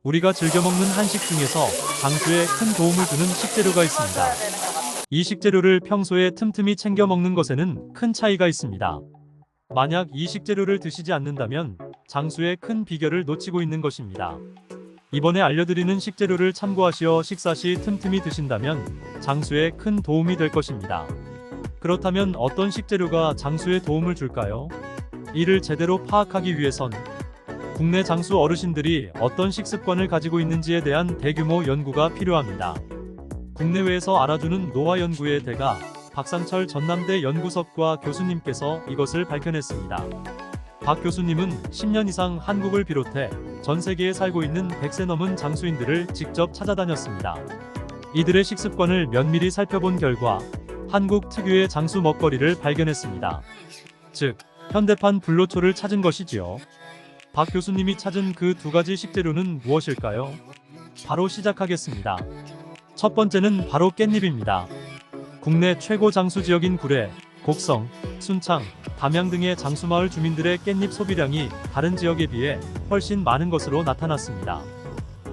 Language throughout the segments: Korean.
우리가 즐겨 먹는 한식 중에서 장수에 큰 도움을 주는 식재료가 있습니다. 이 식재료를 평소에 틈틈이 챙겨 먹는 것에는 큰 차이가 있습니다. 만약 이 식재료를 드시지 않는다면 장수의 큰 비결을 놓치고 있는 것입니다. 이번에 알려드리는 식재료를 참고하시어 식사 시 틈틈이 드신다면 장수에 큰 도움이 될 것입니다. 그렇다면 어떤 식재료가 장수에 도움을 줄까요? 이를 제대로 파악하기 위해선 국내 장수 어르신들이 어떤 식습관을 가지고 있는지에 대한 대규모 연구가 필요합니다. 국내외에서 알아주는 노화 연구의 대가 박상철 전남대 연구석과 교수님께서 이것을 밝혀냈습니다. 박 교수님은 10년 이상 한국을 비롯해 전 세계에 살고 있는 100세 넘은 장수인들을 직접 찾아다녔습니다. 이들의 식습관을 면밀히 살펴본 결과 한국 특유의 장수 먹거리를 발견했습니다. 즉, 현대판 불로초를 찾은 것이지요. 박 교수님이 찾은 그 두 가지 식재료는 무엇일까요? 바로 시작하겠습니다. 첫 번째는 바로 깻잎입니다. 국내 최고 장수 지역인 구례, 곡성, 순창, 담양 등의 장수마을 주민들의 깻잎 소비량이 다른 지역에 비해 훨씬 많은 것으로 나타났습니다.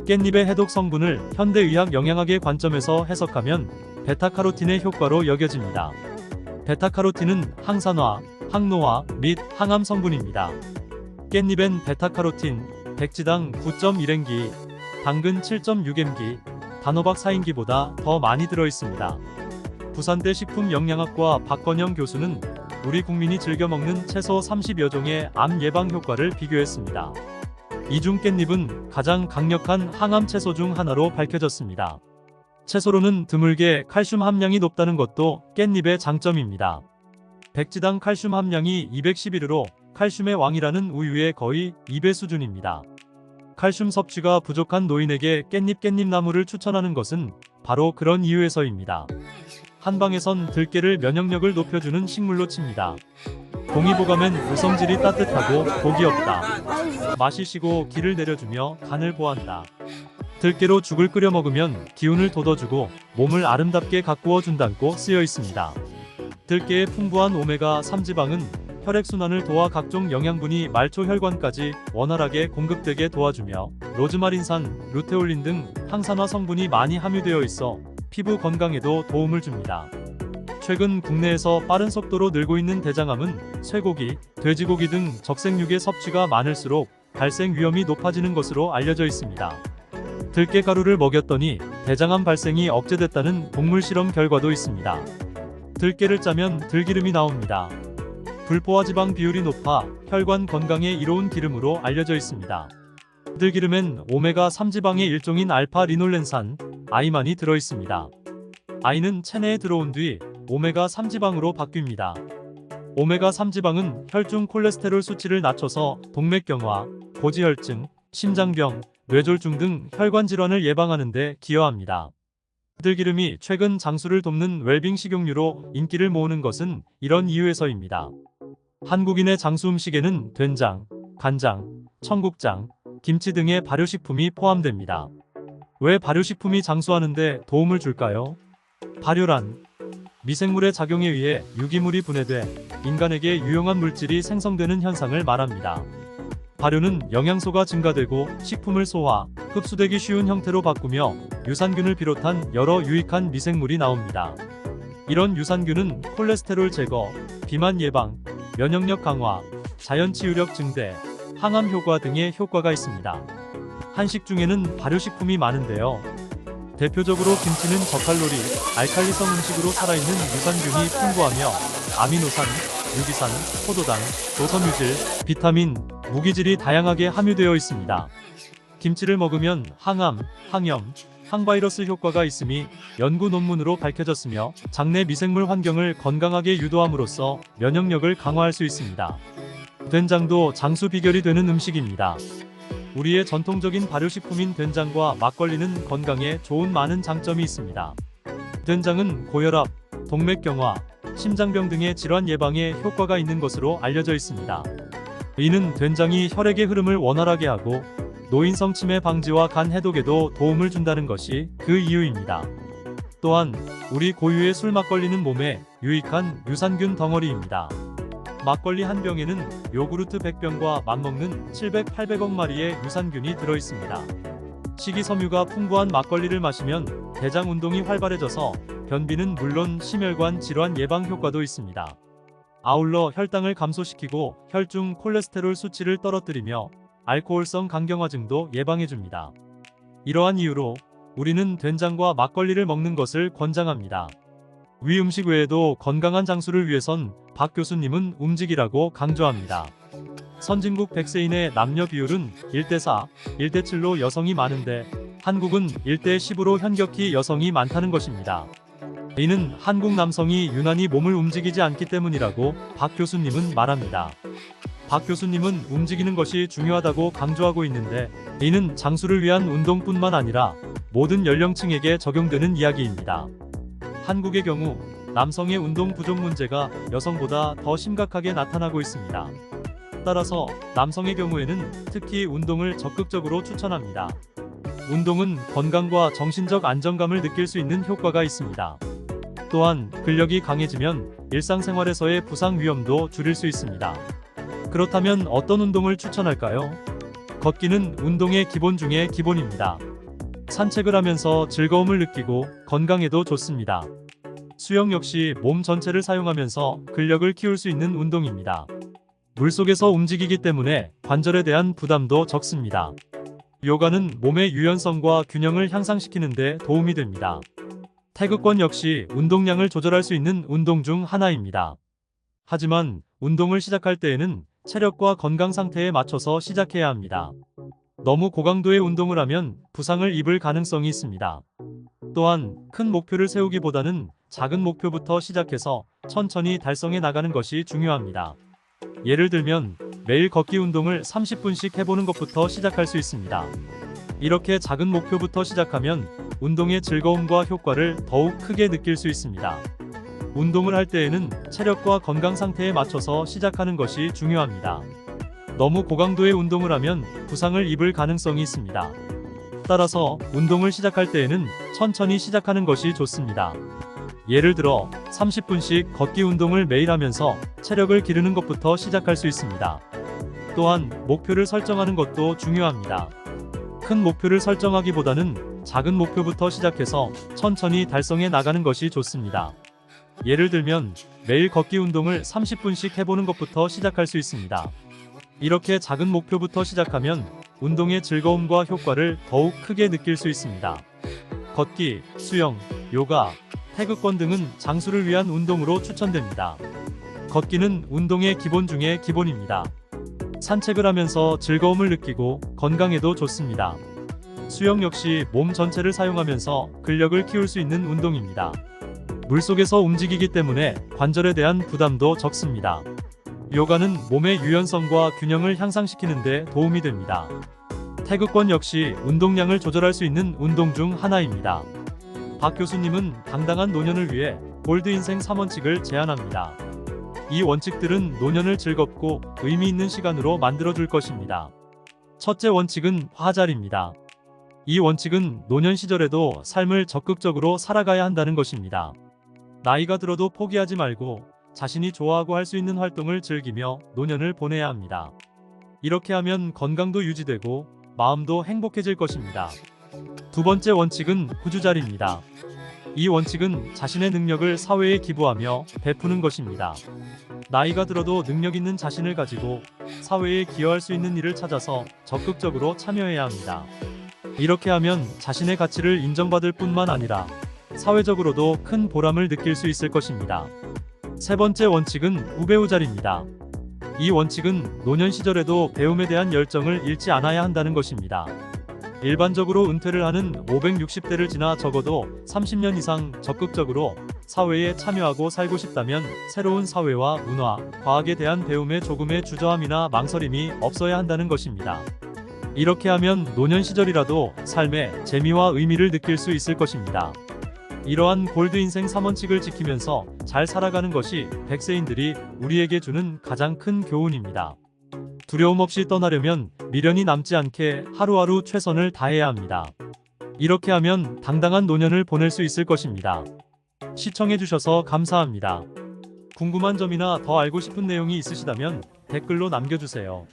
깻잎의 해독 성분을 현대의학 영양학의 관점에서 해석하면 베타카로틴의 효과로 여겨집니다. 베타카로틴은 항산화, 항노화 및 항암 성분입니다. 깻잎엔 베타카로틴, 백지당 9.1mg, 당근 7.6mg, 단호박 4mg보다 더 많이 들어있습니다. 부산대 식품영양학과 박건영 교수는 우리 국민이 즐겨 먹는 채소 30여 종의 암 예방 효과를 비교했습니다. 이 중 깻잎은 가장 강력한 항암 채소 중 하나로 밝혀졌습니다. 채소로는 드물게 칼슘 함량이 높다는 것도 깻잎의 장점입니다. 백지당 칼슘 함량이 211으로 칼슘의 왕이라는 우유의 거의 2배 수준입니다. 칼슘 섭취가 부족한 노인에게 깻잎나무를 추천하는 것은 바로 그런 이유에서입니다. 한방에선 들깨를 면역력을 높여주는 식물로 칩니다. 동의보감엔 우성질이 따뜻하고 독이 없다. 맛이 시고 기를 내려주며 간을 보한다. 들깨로 죽을 끓여 먹으면 기운을 돋워주고 몸을 아름답게 가꾸어 준다고 쓰여 있습니다. 들깨의 풍부한 오메가3 지방은 혈액순환을 도와 각종 영양분이 말초 혈관까지 원활하게 공급되게 도와주며 로즈마린산, 루테올린 등 항산화 성분이 많이 함유되어 있어 피부 건강에도 도움을 줍니다. 최근 국내에서 빠른 속도로 늘고 있는 대장암은 쇠고기, 돼지고기 등 적색육의 섭취가 많을수록 발생 위험이 높아지는 것으로 알려져 있습니다. 들깨 가루를 먹였더니 대장암 발생이 억제됐다는 동물 실험 결과도 있습니다. 들깨를 짜면 들기름이 나옵니다. 불포화 지방 비율이 높아 혈관 건강에 이로운 기름으로 알려져 있습니다. 들기름엔 오메가3 지방의 일종인 알파 리놀렌산, 아이만이 들어있습니다. 아이는 체내에 들어온 뒤 오메가3 지방으로 바뀝니다. 오메가3 지방은 혈중 콜레스테롤 수치를 낮춰서 동맥경화, 고지혈증, 심장병, 뇌졸중 등 혈관 질환을 예방하는 데 기여합니다. 들기름이 최근 장수를 돕는 웰빙 식용유로 인기를 모으는 것은 이런 이유에서입니다. 한국인의 장수 음식에는 된장, 간장, 청국장, 김치 등의 발효식품이 포함됩니다. 왜 발효식품이 장수하는데 도움을 줄까요? 발효란 미생물의 작용에 의해 유기물이 분해돼 인간에게 유용한 물질이 생성되는 현상을 말합니다. 발효는 영양소가 증가되고 식품을 소화, 흡수되기 쉬운 형태로 바꾸며 유산균을 비롯한 여러 유익한 미생물이 나옵니다. 이런 유산균은 콜레스테롤 제거, 비만 예방, 면역력 강화, 자연 치유력 증대, 항암 효과 등의 효과가 있습니다. 한식 중에는 발효식품이 많은데요. 대표적으로 김치는 저칼로리, 알칼리성 음식으로 살아있는 유산균이 풍부하며 아미노산, 유기산, 포도당, 조섬유질, 비타민, 무기질이 다양하게 함유되어 있습니다. 김치를 먹으면 항암, 항염, 항바이러스 효과가 있음이 연구 논문으로 밝혀졌으며 장내 미생물 환경을 건강하게 유도함으로써 면역력을 강화할 수 있습니다. 된장도 장수 비결이 되는 음식입니다. 우리의 전통적인 발효식품인 된장과 막걸리는 건강에 좋은 많은 장점이 있습니다. 된장은 고혈압, 동맥경화, 심장병 등의 질환 예방에 효과가 있는 것으로 알려져 있습니다. 이는 된장이 혈액의 흐름을 원활하게 하고 노인성 치매 방지와 간 해독에도 도움을 준다는 것이 그 이유입니다. 또한 우리 고유의 술 막걸리는 몸에 유익한 유산균 덩어리입니다. 막걸리 한 병에는 요구르트 100병과 맞먹는 700, 800억 마리의 유산균이 들어있습니다. 식이섬유가 풍부한 막걸리를 마시면 대장 운동이 활발해져서 변비는 물론 심혈관 질환 예방 효과도 있습니다. 아울러 혈당을 감소시키고 혈중 콜레스테롤 수치를 떨어뜨리며 알코올성 간경화증도 예방해줍니다. 이러한 이유로 우리는 된장과 막걸리를 먹는 것을 권장합니다. 위 음식 외에도 건강한 장수를 위해선 박 교수님은 움직이라고 강조합니다. 선진국 100세인의 남녀 비율은 1대4, 1대7로 여성이 많은데 한국은 1대10으로 현격히 여성이 많다는 것입니다. 이는 한국 남성이 유난히 몸을 움직이지 않기 때문이라고 박 교수님은 말합니다. 박 교수님은 움직이는 것이 중요하다고 강조하고 있는데 이는 장수를 위한 운동뿐만 아니라 모든 연령층에게 적용되는 이야기입니다. 한국의 경우 남성의 운동 부족 문제가 여성보다 더 심각하게 나타나고 있습니다. 따라서 남성의 경우에는 특히 운동을 적극적으로 추천합니다. 운동은 건강과 정신적 안정감을 느낄 수 있는 효과가 있습니다. 또한 근력이 강해지면 일상생활에서의 부상 위험도 줄일 수 있습니다. 그렇다면 어떤 운동을 추천할까요? 걷기는 운동의 기본 중의 기본입니다. 산책을 하면서 즐거움을 느끼고 건강에도 좋습니다. 수영 역시 몸 전체를 사용하면서 근력을 키울 수 있는 운동입니다. 물속에서 움직이기 때문에 관절에 대한 부담도 적습니다. 요가는 몸의 유연성과 균형을 향상시키는 데 도움이 됩니다. 태극권 역시 운동량을 조절할 수 있는 운동 중 하나입니다. 하지만 운동을 시작할 때에는 체력과 건강 상태에 맞춰서 시작해야 합니다. 너무 고강도의 운동을 하면 부상을 입을 가능성이 있습니다. 또한 큰 목표를 세우기보다는 작은 목표부터 시작해서 천천히 달성해 나가는 것이 중요합니다. 예를 들면 매일 걷기 운동을 30분씩 해보는 것부터 시작할 수 있습니다. 이렇게 작은 목표부터 시작하면 운동의 즐거움과 효과를 더욱 크게 느낄 수 있습니다. 운동을 할 때에는 체력과 건강 상태에 맞춰서 시작하는 것이 중요합니다. 너무 고강도의 운동을 하면 부상을 입을 가능성이 있습니다. 따라서 운동을 시작할 때에는 천천히 시작하는 것이 좋습니다. 예를 들어 30분씩 걷기 운동을 매일 하면서 체력을 기르는 것부터 시작할 수 있습니다. 또한 목표를 설정하는 것도 중요합니다. 큰 목표를 설정하기보다는 작은 목표부터 시작해서 천천히 달성해 나가는 것이 좋습니다. 예를 들면 매일 걷기 운동을 30분씩 해보는 것부터 시작할 수 있습니다. 이렇게 작은 목표부터 시작하면 운동의 즐거움과 효과를 더욱 크게 느낄 수 있습니다. 걷기, 수영, 요가, 태극권 등은 장수를 위한 운동으로 추천됩니다. 걷기는 운동의 기본 중의 기본입니다. 산책을 하면서 즐거움을 느끼고 건강에도 좋습니다. 수영 역시 몸 전체를 사용하면서 근력을 키울 수 있는 운동입니다. 물속에서 움직이기 때문에 관절에 대한 부담도 적습니다. 요가는 몸의 유연성과 균형을 향상시키는 데 도움이 됩니다. 태극권 역시 운동량을 조절할 수 있는 운동 중 하나입니다. 박 교수님은 당당한 노년을 위해 골드 인생 3원칙을 제안합니다. 이 원칙들은 노년을 즐겁고 의미 있는 시간으로 만들어줄 것입니다. 첫째 원칙은 화잘입니다. 이 원칙은 노년 시절에도 삶을 적극적으로 살아가야 한다는 것입니다. 나이가 들어도 포기하지 말고 자신이 좋아하고 할 수 있는 활동을 즐기며 노년을 보내야 합니다. 이렇게 하면 건강도 유지되고 마음도 행복해질 것입니다. 두 번째 원칙은 후주잘입니다. 이 원칙은 자신의 능력을 사회에 기부하며 베푸는 것입니다. 나이가 들어도 능력 있는 자신을 가지고 사회에 기여할 수 있는 일을 찾아서 적극적으로 참여해야 합니다. 이렇게 하면 자신의 가치를 인정받을 뿐만 아니라 사회적으로도 큰 보람을 느낄 수 있을 것입니다. 세 번째 원칙은 우배우잘입니다. 이 원칙은 노년 시절에도 배움에 대한 열정을 잃지 않아야 한다는 것입니다. 일반적으로 은퇴를 하는 560대를 지나 적어도 30년 이상 적극적으로 사회에 참여하고 살고 싶다면 새로운 사회와 문화, 과학에 대한 배움에 조금의 주저함이나 망설임이 없어야 한다는 것입니다. 이렇게 하면 노년 시절이라도 삶의 재미와 의미를 느낄 수 있을 것입니다. 이러한 골드 인생 3원칙을 지키면서 잘 살아가는 것이 100세인들이 우리에게 주는 가장 큰 교훈입니다. 두려움 없이 떠나려면 미련이 남지 않게 하루하루 최선을 다해야 합니다. 이렇게 하면 당당한 노년을 보낼 수 있을 것입니다. 시청해주셔서 감사합니다. 궁금한 점이나 더 알고 싶은 내용이 있으시다면 댓글로 남겨주세요.